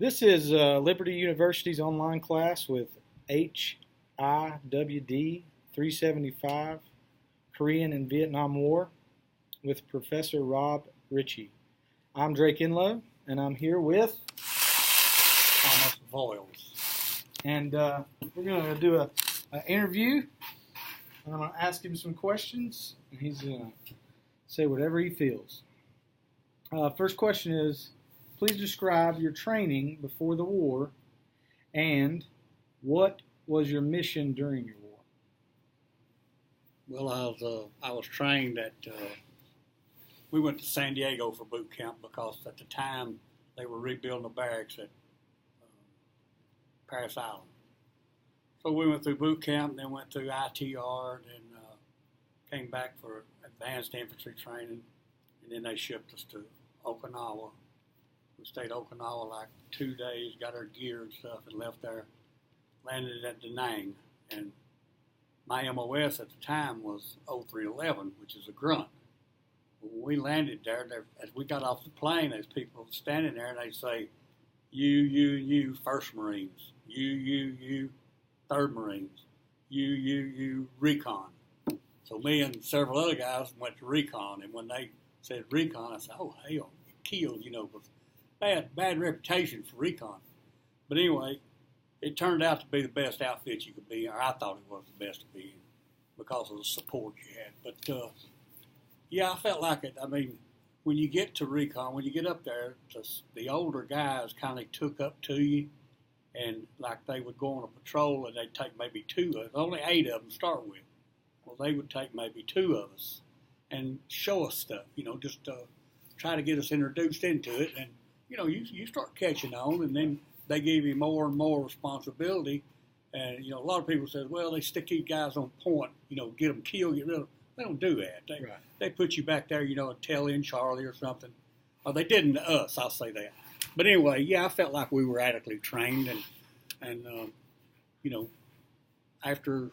This is Liberty University's online class with HIWD 375, Korean and Vietnam War, with Professor Rob Ritchie. I'm Drake Inlow, and I'm here with Thomas Voles. And we're going to do an interview. I'm going to ask him some questions, and he's going to say whatever he feels. First question is, please describe your training before the war, and what was your mission during your war? Well, I was trained at. We went to San Diego for boot camp because at the time they were rebuilding the barracks at Paris Island. So we went through boot camp, and then went through ITR, and then came back for advanced infantry training, and then they shipped us to Okinawa. We stayed at Okinawa like 2 days, got our gear and stuff, and left there. Landed at Da Nang, and my MOS at the time was 0311, which is a grunt. When we landed there, as we got off the plane, there's people standing there, and they say, you, First Marines, you, Third Marines, you, Recon. So me and several other guys went to Recon, and when they said Recon, I said, oh, hell, killed, was bad reputation for Recon. But anyway, it turned out to be the best outfit you could be in, or I thought it was the best to be in because of the support you had. But, yeah, I felt like it. I mean, when you get to Recon, when you get up there, the older guys kind of took up to you, and like they would go on a patrol, and they'd take maybe 2 of us. Only 8 of them to start with. Well, they would take maybe 2 of us and show us stuff, just try to get us introduced into it. And, you start catching on, and then they give you more and more responsibility. And, a lot of people say, well, they stick these guys on point, get them killed, get rid of them. They don't do that. They put you back there, and tell in Charlie or something. Or they didn't to us, I'll say that. But anyway, yeah, I felt like we were adequately trained. And after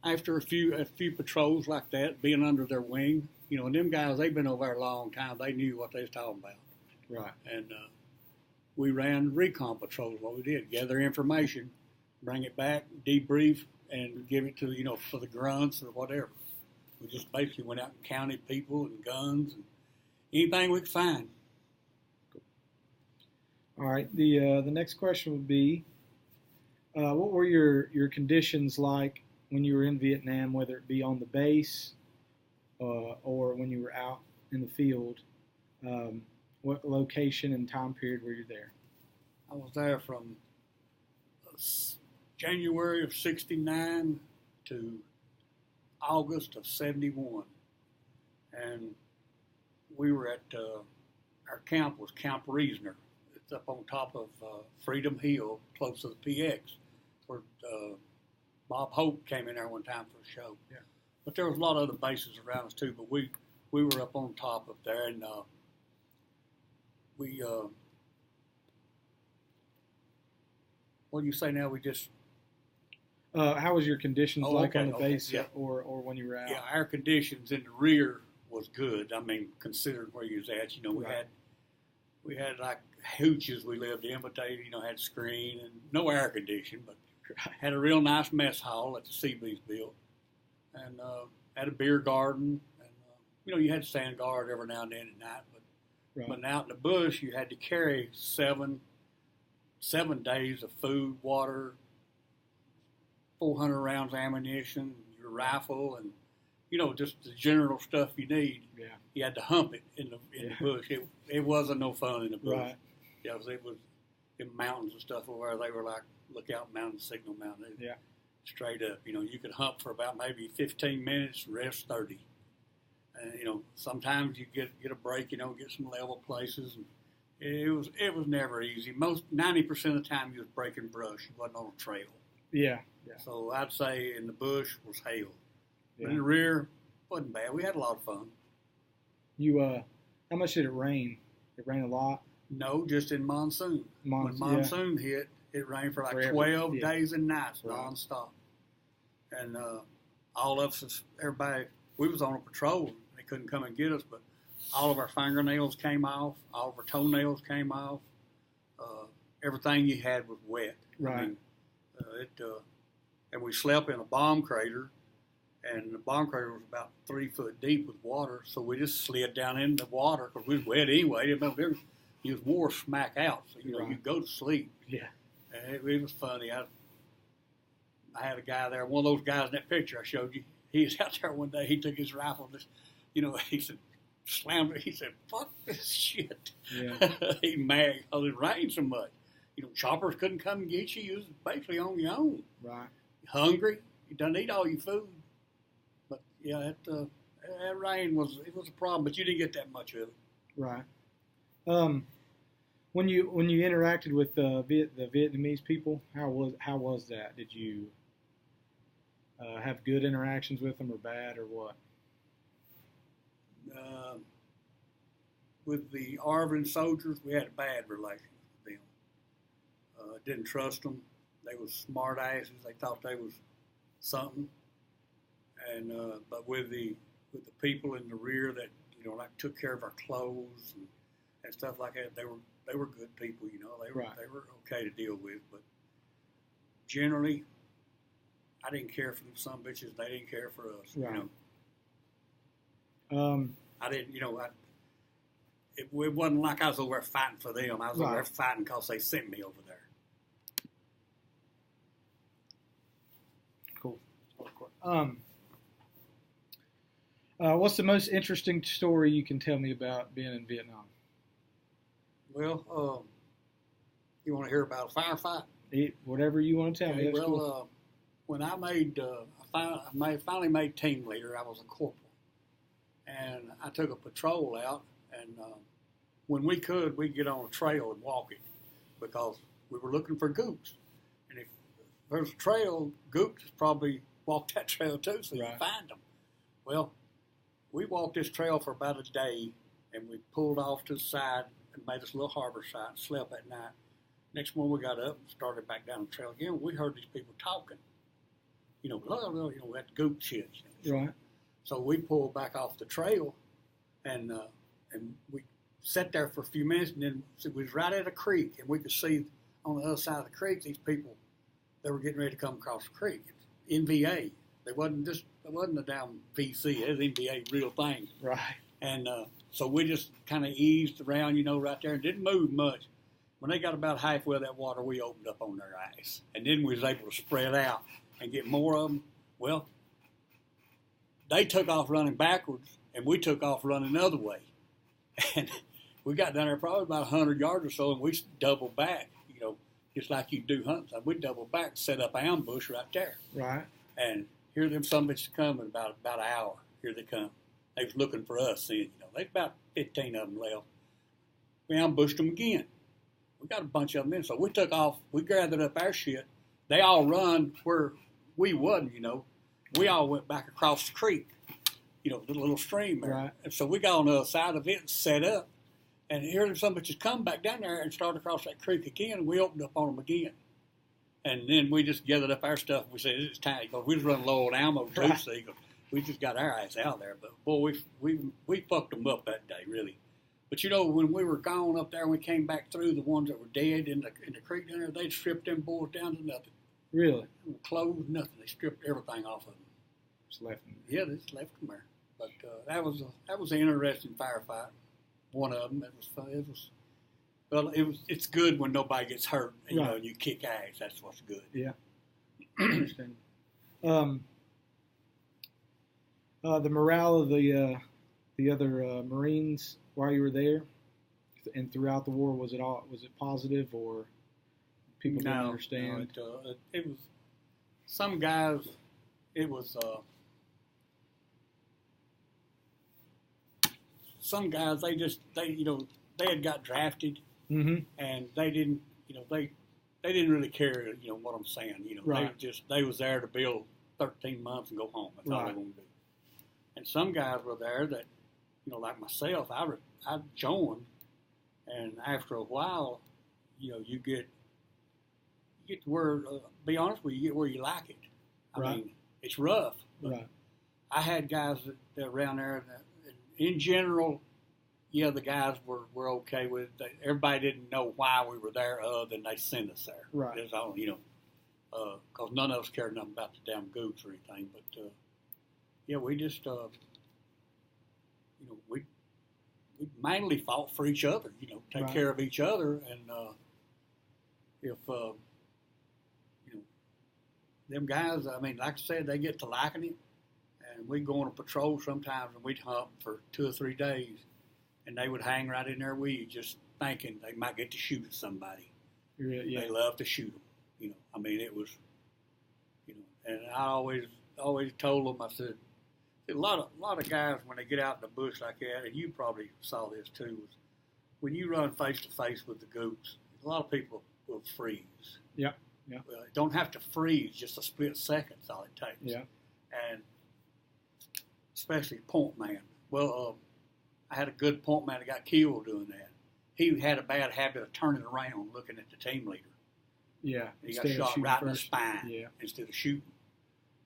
a few patrols like that, being under their wing, and them guys, they've been over there a long time. They knew what they was talking about. Right. And we ran recon patrols, what we did, gather information, bring it back, debrief, and give it to, for the grunts or whatever. We just basically went out and counted people and guns and anything we could find. All right. The next question would be, what were your conditions like when you were in Vietnam, whether it be on the base or when you were out in the field? What location and time period were you there? I was there from January of '69 to August of '71. And we were at, our camp was Camp Reasoner. It's up on top of Freedom Hill, close to the PX, where Bob Hope came in there one time for a show. Yeah. But there was a lot of other bases around us too, but we were up on top up there, and what do you say now? We just... how was your conditions like on the base, yeah. or when you were out? Yeah, our conditions in the rear was good. I mean, considering where you was at, we had like hooches we lived in, but they, had screen and no air conditioning, but had a real nice mess hall that the Seabees built, and had a beer garden, and you had to stand guard every now and then at night, but out in the bush you had to carry 7 days of food, water, 400 rounds of ammunition, your rifle, and just the general stuff you need. Yeah. You had to hump it in the bush. It wasn't no fun in the bush. Right. Yeah, it was in mountains and stuff where they were like Lookout Mountain, Signal Mountain. Yeah. Straight up. You could hump for about maybe 15 minutes, rest 30. And sometimes you get a break, get some level places. And it was never easy. 90% of the time you was breaking brush. You wasn't on a trail. Yeah. So I'd say in the bush was hell. Yeah. But in the rear, wasn't bad. We had a lot of fun. How much did it rain? It rained a lot? No, just in monsoon. When monsoon hit, it rained for like forever. 12 days and nights, nonstop. And all of us, everybody, we was on a patrol. They couldn't come and get us, but all of our fingernails came off. All of our toenails came off. everything you had was wet. Right. I mean, and we slept in a bomb crater, and the bomb crater was about 3 foot deep with water, so we just slid down in the water because we was wet anyway. You was wore smack out, so you know you go to sleep. Yeah. And it was funny. I had a guy there, one of those guys in that picture I showed you. He was out there one day. He took his rifle, he said, slammed it. He said, "Fuck this shit." Yeah. He mad because it rained so much. Choppers couldn't come and get you. You was basically on your own. Right. Hungry. You done eat all your food. But yeah, that rain was a problem. But you didn't get that much of it. Right. When you interacted with the Vietnamese people, how was that? Did you have good interactions with them, or bad, or what? With the ARVN soldiers, we had a bad relation with them. Didn't trust them. They was smart asses. They thought they was something. And but with the people in the rear that like took care of our clothes and stuff like that, they were good people. They were okay to deal with. But generally, I didn't care for them some bitches. They didn't care for us. Right. I didn't. It wasn't like I was over there fighting for them. I was over there fighting because they sent me over there. Cool. What's the most interesting story you can tell me about being in Vietnam? Well, you want to hear about a firefight? Whatever you want to tell me. Well, cool. When I finally made team leader, I was a corporal, and I took a patrol out, and when we could, we'd get on a trail and walk it because we were looking for goops, and if there's a trail, goops probably walked that trail too, so you find them. Well, we walked this trail for about a day, and we pulled off to the side and made us a little harbor site and slept that night. Next morning, we got up and started back down the trail again. We heard these people talking. That goop shit. Right. So we pulled back off the trail, and we sat there for a few minutes, and then it was right at a creek, and we could see on the other side of the creek these people that were getting ready to come across the creek. NVA. It wasn't a damn VC. It was NVA, real thing. Right. And so we just kind of eased around, right there, and didn't move much. When they got about halfway of that water, we opened up on their eyes. And then we was able to spread out and get more of them. Well, they took off running backwards, and we took off running the other way. And we got down there probably about 100 yards or so, and we doubled back, just like you do hunting. We doubled back, set up ambush right there. Right. And here them some bitches come in about an hour. Here they come. They was looking for us then, There's about 15 of them left. We ambushed them again. We got a bunch of them in, so we took off. We gathered up our shit. They all run where we wasn't, We all went back across the creek, the little stream there. Right. And so we got on the other side of it and set up. And here some bitches come back down there and started across that creek again, and we opened up on them again. And then we just gathered up our stuff. And we said, it's time, because we was running low on ammo too, right. So we just got our ass out there. But boy, we fucked them up that day, really. But when we were gone up there and we came back through, the ones that were dead in the creek down there, they'd stripped them boys down to nothing. Really? Clothes, nothing. They stripped everything off of them. Just left them. Yeah, they just left them there. But that was an interesting firefight. One of them. It was fun. It's good when nobody gets hurt. And you kick ass. That's what's good. Yeah. Interesting. The morale of the other Marines while you were there and throughout the war, was it positive, or people didn't understand? No, it was some guys. It was some guys. They had got drafted, mm-hmm. and they didn't didn't really care. What I'm saying. Right. They was there to build 13 months and go home. That's all they wanted to do. And some guys were there that, like myself, I joined, and after a while, you get to where, be honest with you, get where you like it. I mean, it's rough. But I had guys that around there that, in general, yeah, the guys were okay with it. Everybody didn't know why we were there other than they sent us there. Right. It's all, because none of us cared nothing about the damn goods or anything. But, yeah, we just, we mainly fought for each other, take Right. care of each other. And if, them guys, I mean, like I said, they get to liking it. And we'd go on a patrol sometimes and we'd hunt for 2 or 3 days. And they would hang right in there with you just thinking they might get to shoot at somebody. Yeah. They love to shoot them, I mean, it was, and I always told them, I said, a lot of guys when they get out in the bush like that, and you probably saw this too, was when you run face to face with the gooks, a lot of people will freeze. Yeah. Well, it don't have to freeze, just a split second is all it takes. Yeah. And especially point man. Well, I had a good point man that got killed doing that. He had a bad habit of turning around looking at the team leader. Yeah. He got shot right in the spine instead of shooting.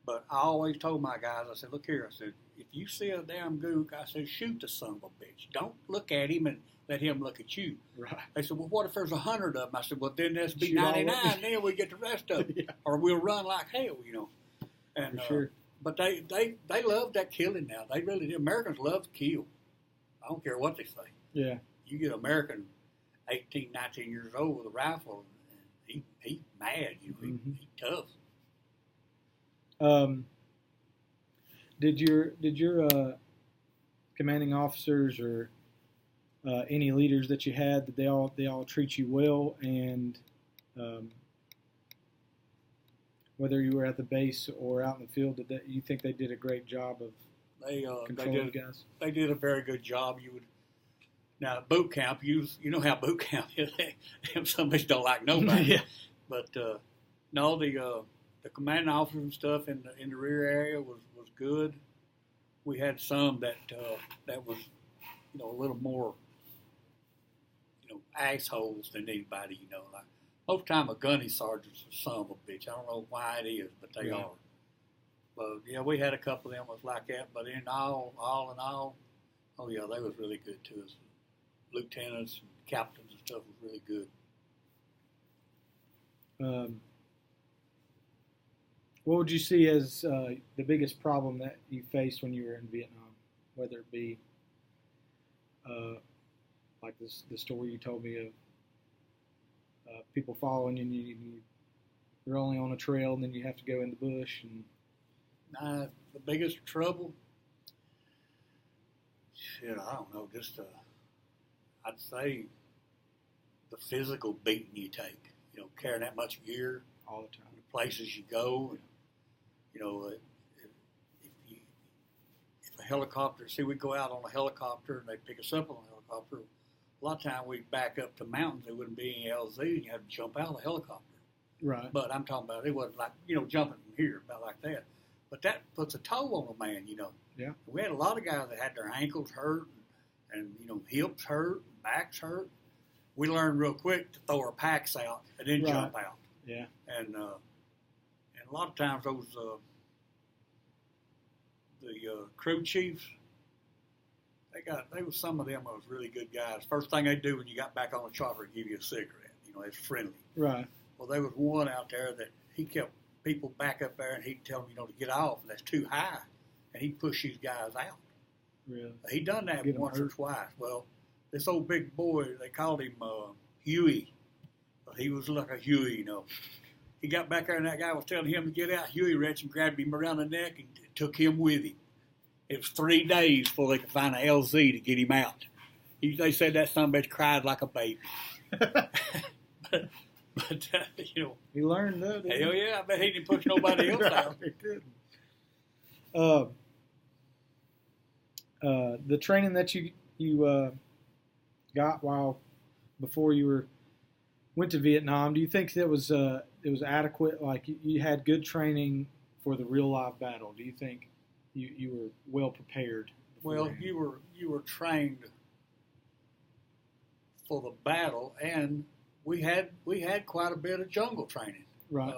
But I always told my guys, I said, look here, I said, if you see a damn gook, I said, shoot the son of a bitch. Don't look at him and let him look at you. Right. They said, well, what if there's 100 of them? I said, well, then there's be Shoot all of 99, them. then we get the rest of them. Yeah. Or we'll run like hell, And, For sure. But they love that killing now. They really do. Americans love to kill. I don't care what they say. Yeah. You get an American 18, 19 years old with a rifle, and he's mad. He's tough. Did your commanding officers or any leaders that you had, did they all treat you well? And whether you were at the base or out in the field, you think they did a great job of controlling guys? They did a very good job. Now at boot camp, you know how boot camp is. Some of us don't like nobody. Yeah. But no, the commanding officers and stuff in the rear area was good. We had some that was a little more assholes than anybody. Like most time a gunny sergeant's a son of a bitch. I don't know why it is, but they are. But yeah, we had a couple of them was like that. But in all in all, oh yeah, they was really good to us. Lieutenants and captains and stuff was really good. What would you see as the biggest problem that you faced when you were in Vietnam? Whether it be like the story you told me of people following you, and you're only on a trail, and then you have to go in the bush. And The biggest trouble, shit, I don't know. Just I'd say the physical beating you take. Carrying that much gear all the time, the places you go. And, if a helicopter, we go out on a helicopter and they pick us up on a helicopter. A lot of time we'd back up to mountains. There wouldn't be any LZ, and you had to jump out of the helicopter. Right. But I'm talking about it wasn't like jumping from here about like that. But that puts a toll on a man. Yeah. We had a lot of guys that had their ankles hurt and hips hurt, and backs hurt. We learned real quick to throw our packs out and then jump out. Yeah. And a lot of times those the crew chiefs, they were some of them was really good guys. First thing they do when you got back on the chopper, give you a cigarette. It's friendly. Right. Well, there was one out there that he kept people back up there, and he'd tell them to get off, and that's too high, and he'd push these guys out. Really? He done that once or twice. Well, this old big boy, they called him Huey. He was like a Huey, He got back there and that guy was telling him to get out. Huey reached and grabbed him around the neck and took him with him. It was 3 days before they could find an LZ to get him out. They said that son of a bitch cried like a baby. but he learned though. Hell yeah, I bet he didn't push nobody else out. He couldn't. The training that you got before you went to Vietnam, do you think it was adequate? Like you had good training for the real live battle. Do you think you were well prepared? Well, you were trained for the battle, and we had quite a bit of jungle training. Right.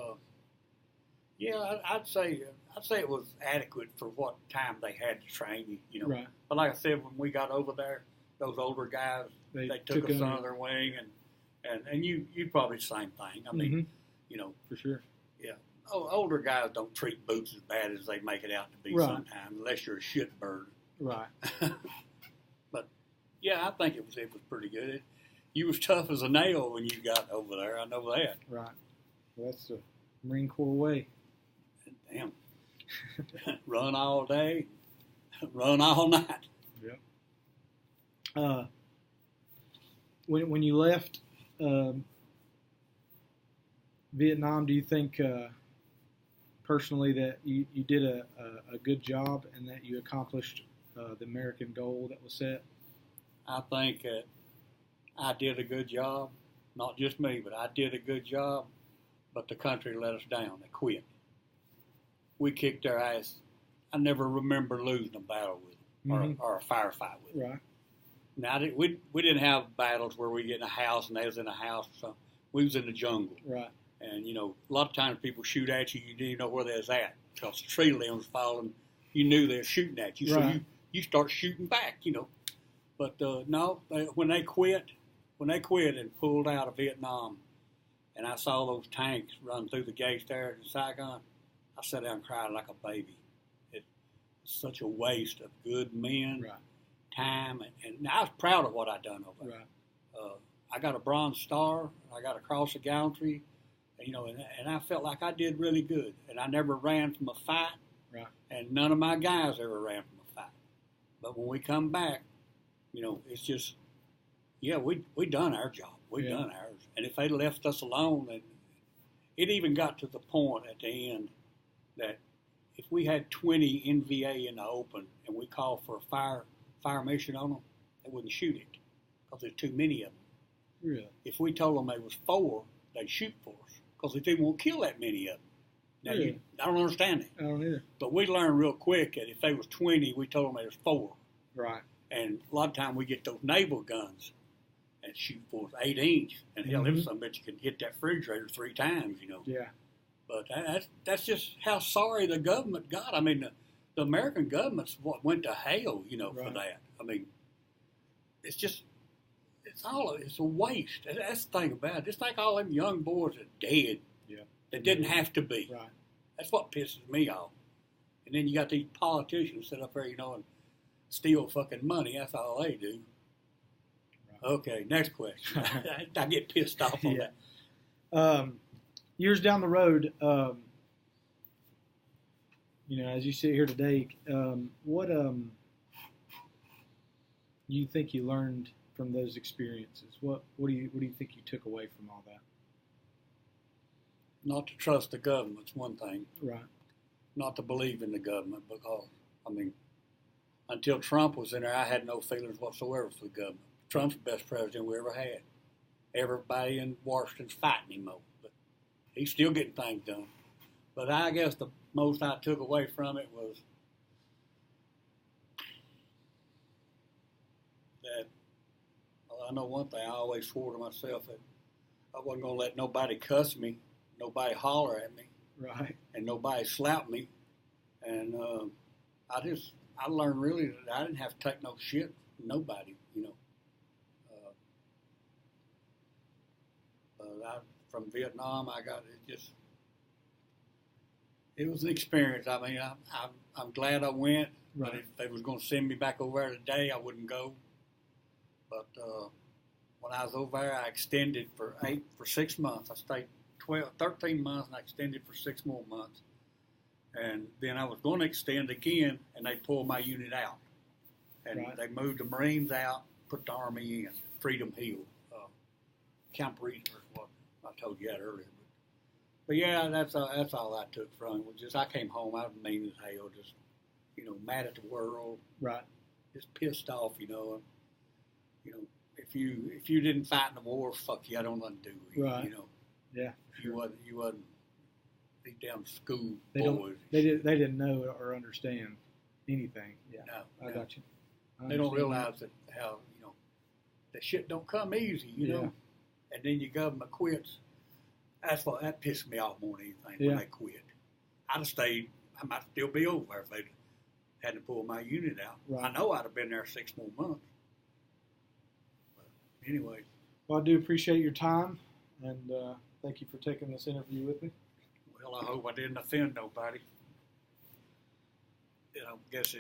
Yeah, I'd say it was adequate for what time they had to train you. Right. But like I said, when we got over there, those older guys, They took us under under their wing, and you probably the same thing. I mean, you know, for sure. Yeah, older guys don't treat boots as bad as they make it out to be sometimes, unless you're a shitbird. Right. But yeah, I think it was pretty good. You was tough as a nail when you got over there. I know that. Right. Well, that's the Marine Corps way. Damn. Run all day, run all night. Yep. When you left Vietnam, do you think personally that you did a good job and that you accomplished the American goal that was set? I think that I did a good job. Not just me, but I did a good job. But the country let us down. They quit. We kicked their ass. I never remember losing a battle with them or a firefight with them. Right. Now, we didn't have battles where we get in a house and they was in a house or something. We was in the jungle. Right. And, you know, a lot of times people shoot at you, you didn't even know where they was at. Because the tree limbs falling, you knew they were shooting at you. Right. So you start shooting back, you know. But, no, when they quit and pulled out of Vietnam, and I saw those tanks run through the gates there in Saigon, I sat down and cried like a baby. It's such a waste of good men, time, and I was proud of what I done over there. Right. I got a Bronze Star, I got a Cross of Gallantry, you know, and I felt like I did really good. And I never ran from a fight, and none of my guys ever ran from a fight. But when we come back, you know, it's just, yeah, we done our job. We done ours. And if they left us alone, and it even got to the point at the end that if we had 20 NVA in the open and we called for a fire mission on them, they wouldn't shoot it because there's too many of them. Really? If we told them there was 4, they'd shoot for us because they didn't want to kill that many of them. Now, really? I don't understand it. I don't either. But we learned real quick that if there was 20, we told them there was 4. Right. And a lot of times we get those naval guns and shoot for 8-inch. And hell, if some bitch can hit that refrigerator 3 times, you know. Yeah. But that's just how sorry the government got. I mean, the American government's what went to hell, you know, for that. I mean, it's a waste. That's the thing about it. Just think all them young boys are dead. Yeah. That didn't have to be. Right. That's what pisses me off. And then you got these politicians sit up there, you know, and steal fucking money. That's all they do. Right. Okay, next question. I get pissed off on that. Years down the road, you know, as you sit here today, what do you think you learned from those experiences? What do you think you took away from all that? Not to trust the government's one thing. Right. Not to believe in the government because, I mean, until Trump was in there, I had no feelings whatsoever for the government. Trump's the best president we ever had. Everybody in Washington's fighting him though, but he's still getting things done. But I guess the most I took away from it was that, well, I know one thing, I always swore to myself that I wasn't going to let nobody cuss me, nobody holler at me, right, and nobody slap me. And I learned really that I didn't have to take no shit from nobody, you know. From Vietnam, I got it. It was an experience. I mean, I'm glad I went. Right. But if they was going to send me back over there today, I wouldn't go. But when I was over there, I extended for 6 months. I stayed 13 months, and I extended for 6 more months. And then I was going to extend again, and they pulled my unit out. And they moved the Marines out, put the Army in, Freedom Hill, Camp Reason is what I told you that earlier. But yeah, that's all I took from it. Was just I came home, I was mean as hell, just, you know, mad at the world. Right. Just pissed off, you know. You know, if you didn't fight in the war, fuck you, I don't undo you. Right. You know. Yeah. You wasn't these damn school boys. They didn't know or understand anything. Yeah. No. I got you. They don't realize that how, you know, that shit don't come easy, you know. And then your government quits. That pissed me off more than anything when they quit. I'd have stayed. I might still be over there if they hadn't pulled my unit out. Right. I know I'd have been there 6 more months. anyway. Well, I do appreciate your time, and thank you for taking this interview with me. Well, I hope I didn't offend nobody. I guess